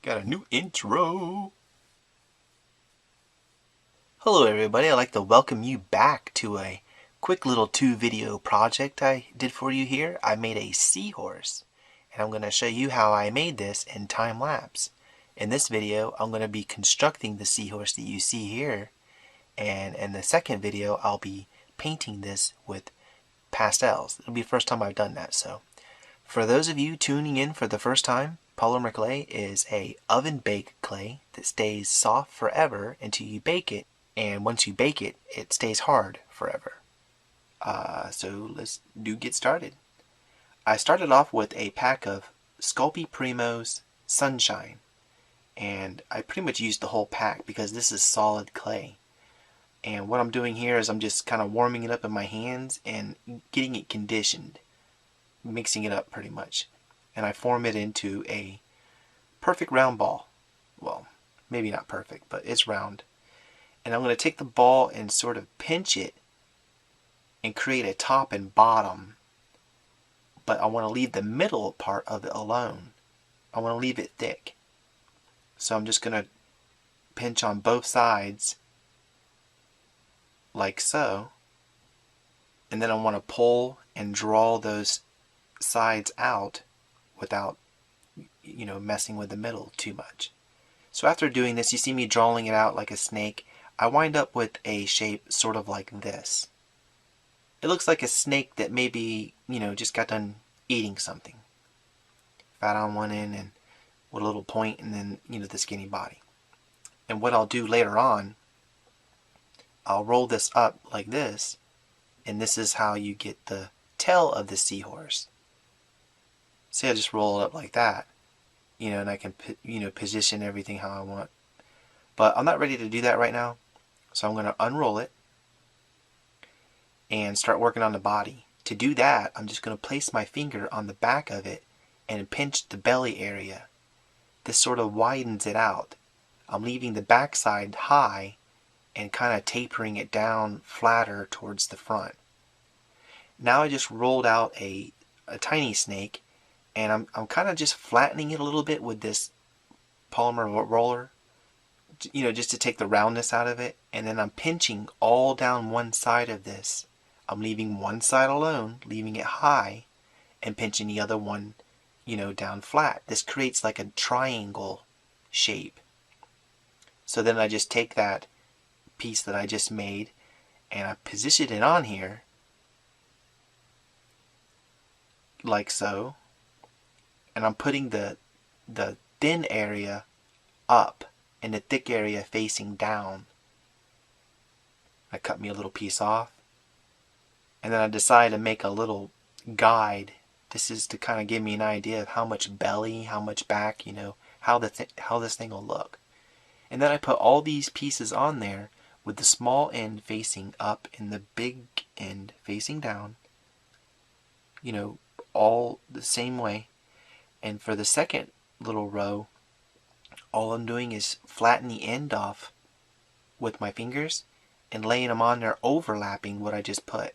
Got a new intro. Hello everybody, I'd like to welcome you back to a quick little 2 video project I did for you here. I made a seahorse, and I'm going to show you how I made this in time lapse. In this video, I'm going to be constructing the seahorse that you see here, and in the second video, I'll be painting this with pastels. It'll be the first time I've done that, so for those of you tuning in for the first time, Polymer Clay is a oven-baked clay that stays soft forever until you bake it, and once you bake it, it stays hard forever. So let's get started. I started off with a pack of Sculpey Primo's Sunshine, and I pretty much used the whole pack because this is solid clay. And what I'm doing here is I'm just kind of warming it up in my hands and getting it conditioned, mixing it up pretty much, and I form it into a perfect round ball. Well, maybe not perfect, but it's round. And I'm going to take the ball and sort of pinch it and create a top and bottom, but I want to leave the middle part of it alone. I want to leave it thick. So I'm just going to pinch on both sides like so, and then I want to pull and draw those sides out without messing with the middle too much. So after doing this, you see me drawing it out like a snake. I wind up with a shape sort of like this. It looks like a snake that maybe just got done eating something. Fat on one end and with a little point, and then the skinny body. And what I'll do later on, I'll roll this up like this, and this is how you get the tail of the seahorse. See, I just roll it up like that, and I can position everything how I want. But I'm not ready to do that right now, so I'm going to unroll it and start working on the body. To do that, I'm just going to place my finger on the back of it and pinch the belly area. This sort of widens it out. I'm leaving the back side high and kind of tapering it down flatter towards the front. Now I just rolled out a tiny snake, and I'm kind of just flattening it a little bit with this polymer roller, just to take the roundness out of it. And then I'm pinching all down one side of this. I'm leaving one side alone, leaving it high, and pinching the other one, down flat. This creates like a triangle shape. So then I just take that piece that I just made and I position it on here like so, and I'm putting the thin area up and the thick area facing down. I cut me a little piece off, and then I decided to make a little guide. This is to kind of give me an idea of how much belly, how much back, how this thing will look. And then I put all these pieces on there with the small end facing up and the big end facing down, all the same way. And for the second little row, all I'm doing is flatten the end off with my fingers and laying them on there, overlapping what I just put.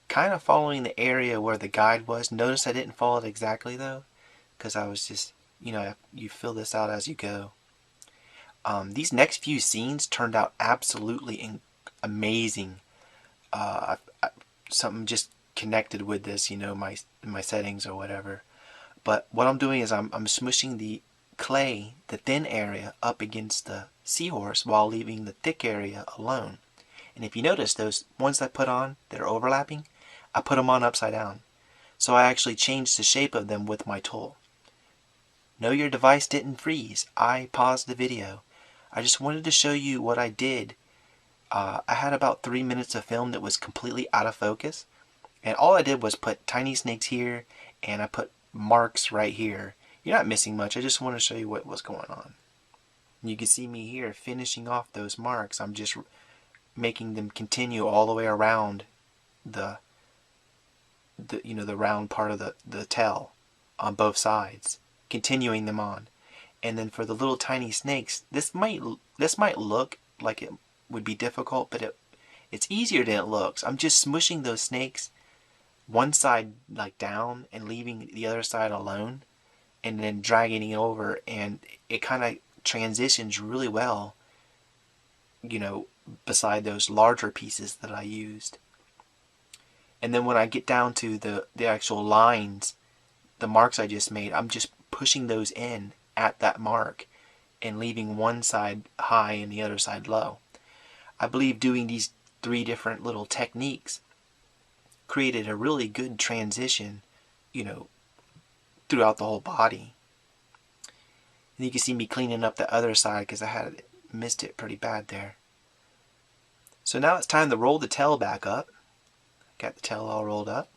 Kind of following the area where the guide was. Notice I didn't follow it exactly though, because I was just, you fill this out as you go. These next few scenes turned out absolutely amazing. Something just connected with this, my settings or whatever. But what I'm doing is I'm smooshing the clay, the thin area, up against the seahorse while leaving the thick area alone. And if you notice, those ones I put on that are overlapping, I put them on upside down. So I actually changed the shape of them with my tool. No, your device didn't freeze. I paused the video. I just wanted to show you what I did. I had about 3 minutes of film that was completely out of focus. And all I did was put tiny snakes here, and I put marks right here. You're not missing much. I just want to show you what was going on. You can see me here finishing off those marks. I'm just making them continue all the way around the round part of the tail on both sides, continuing them on. And then for the little tiny snakes, this might look like it would be difficult, but it's easier than it looks. I'm just smushing those snakes one side like down and leaving the other side alone, and then dragging it over, and it kind of transitions really well, you know, beside those larger pieces that I used. And then when I get down to the actual lines, the marks I just made, I'm just pushing those in at that mark and leaving one side high and the other side low. I believe doing these 3 different little techniques created a really good transition, you know, throughout the whole body. And you can see me cleaning up the other side because I had missed it pretty bad there. So now it's time to roll the tail back up. Got the tail all rolled up.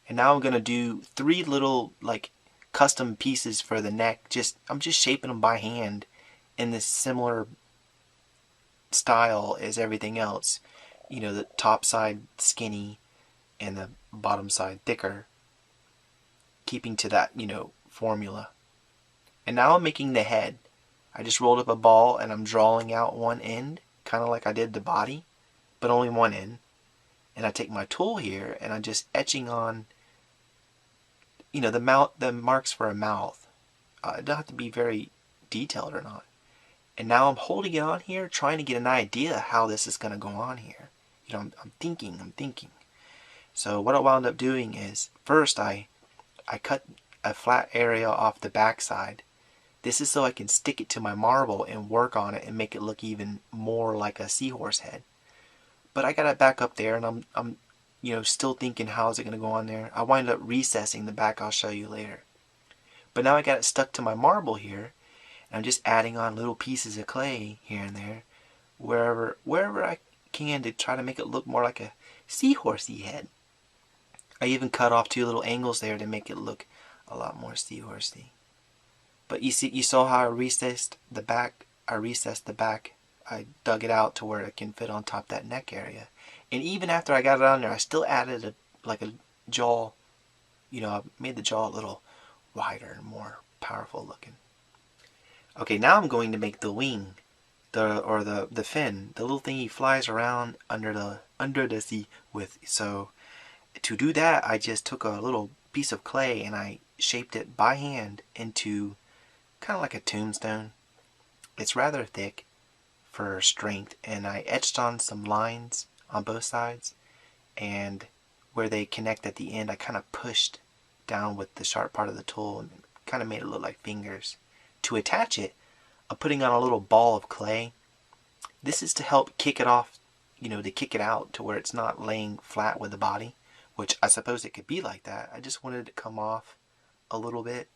And now I'm going to do 3 little like custom pieces for the neck. I'm just shaping them by hand in this similar style as everything else. You know, the top side skinny and the bottom side thicker, keeping to that, you know, formula. And now I'm making the head. I just rolled up a ball and I'm drawing out one end, kind of like I did the body, but only one end. And I take my tool here and I'm just etching on, you know, the marks for a mouth. It doesn't have to be very detailed or not. And now I'm holding it on here, trying to get an idea how this is going to go on here. You know, I'm thinking. So what I wound up doing is, first I cut a flat area off the back side. This is so I can stick it to my marble and work on it and make it look even more like a seahorse head. But I got it back up there, and I'm you know, still thinking how is it going to go on there. I wind up recessing the back. I'll show you later. But now I got it stuck to my marble here, and I'm just adding on little pieces of clay here and there, wherever I can, to try to make it look more like a seahorsey head. I even cut off 2 little angles there to make it look a lot more seahorsey. But you saw how I recessed the back. I dug it out to where it can fit on top of that neck area. And even after I got it on there, I still added a jaw. You know, I made the jaw a little wider and more powerful looking. Okay, now I'm going to make the wing, the fin, the little thing he flies around under the sea with. So to do that, I just took a little piece of clay and I shaped it by hand into kind of like a tombstone. It's rather thick for strength, and I etched on some lines on both sides, and where they connect at the end I kind of pushed down with the sharp part of the tool and kind of made it look like fingers. To attach it, I'm putting on a little ball of clay. This is to help kick it off, you know, to kick it out to where it's not laying flat with the body, which I suppose it could be like that. I just wanted it to come off a little bit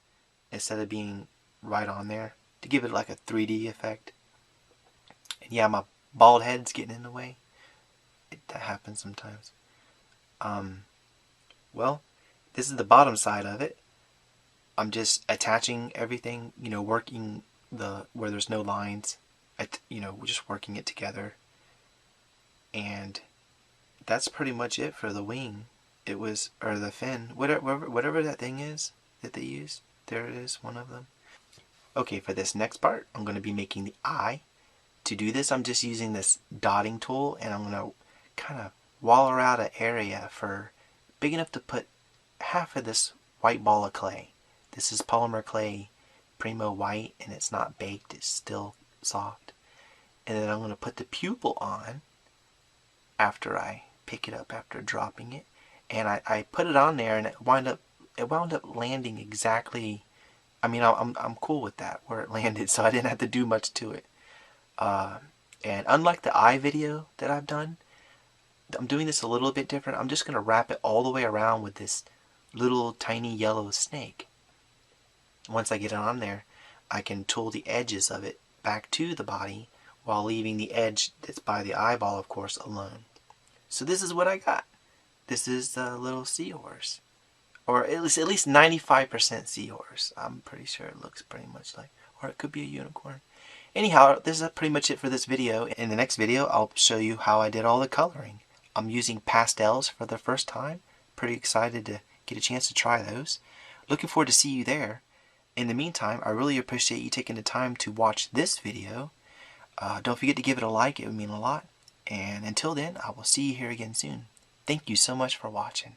instead of being right on there, to give it like a 3D effect. And yeah, my bald head's getting in the way. That happens sometimes. Well, this is the bottom side of it. I'm just attaching everything, you know, working where there's no lines, you know, just working it together. And that's pretty much it for the wing. Or the fin, whatever that thing is that they use. There it is, one of them. Okay, for this next part, I'm going to be making the eye. To do this, I'm just using this dotting tool, and I'm going to kind of waller out an area for big enough to put half of this white ball of clay. This is Polymer Clay Primo White, and it's not baked, it's still soft. And then I'm going to put the pupil on after I pick it up after dropping it. And I put it on there, and it wound up landing exactly. I mean, I'm cool with that, where it landed, so I didn't have to do much to it. And unlike the eye video that I've done, I'm doing this a little bit different. I'm just going to wrap it all the way around with this little tiny yellow snake. Once I get it on there, I can tool the edges of it back to the body while leaving the edge that's by the eyeball, of course, alone. So this is what I got. This is the little seahorse. Or at least 95% seahorse. I'm pretty sure it looks pretty much like, or it could be a unicorn. Anyhow, this is pretty much it for this video. In the next video, I'll show you how I did all the coloring. I'm using pastels for the first time. Pretty excited to get a chance to try those. Looking forward to see you there. In the meantime, I really appreciate you taking the time to watch this video. Don't forget to give it a like. It would mean a lot. And until then, I will see you here again soon. Thank you so much for watching.